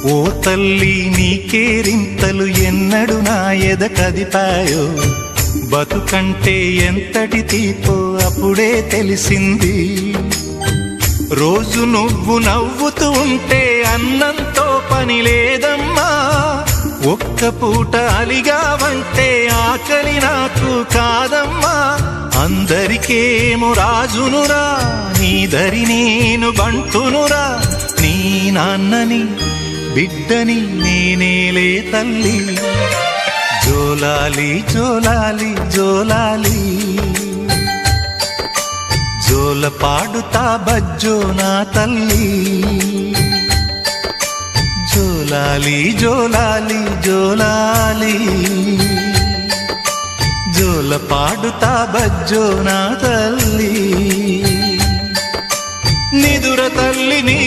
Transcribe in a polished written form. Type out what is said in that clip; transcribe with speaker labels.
Speaker 1: ఓ తల్లి నీకేరింతలు ఎన్నడు నా ఎద కదిపాయో, బతుకంటే ఎంతటి తీపో అప్పుడే తెలిసింది. రోజు నువ్వు నవ్వుతూ ఉంటే అన్నంతో పని లేదమ్మా, ఒక్క పూట అలిగావంటే ఆకలి నాకు కాదమ్మా. అందరికేమో రాజునురా, నీ దరి నేను బంటునురా, నీ నాన్నని బిడ్డని నేనేలే తల్లి. జోలాలి జోలాలి జోలాలి, జోల పాడుతా బజ్జో నా తల్లి. జోలాలి జోలాలి జోలాలి, జోల పాడుతా బజ్జో నా తల్లి. నిదుర తల్లి నీ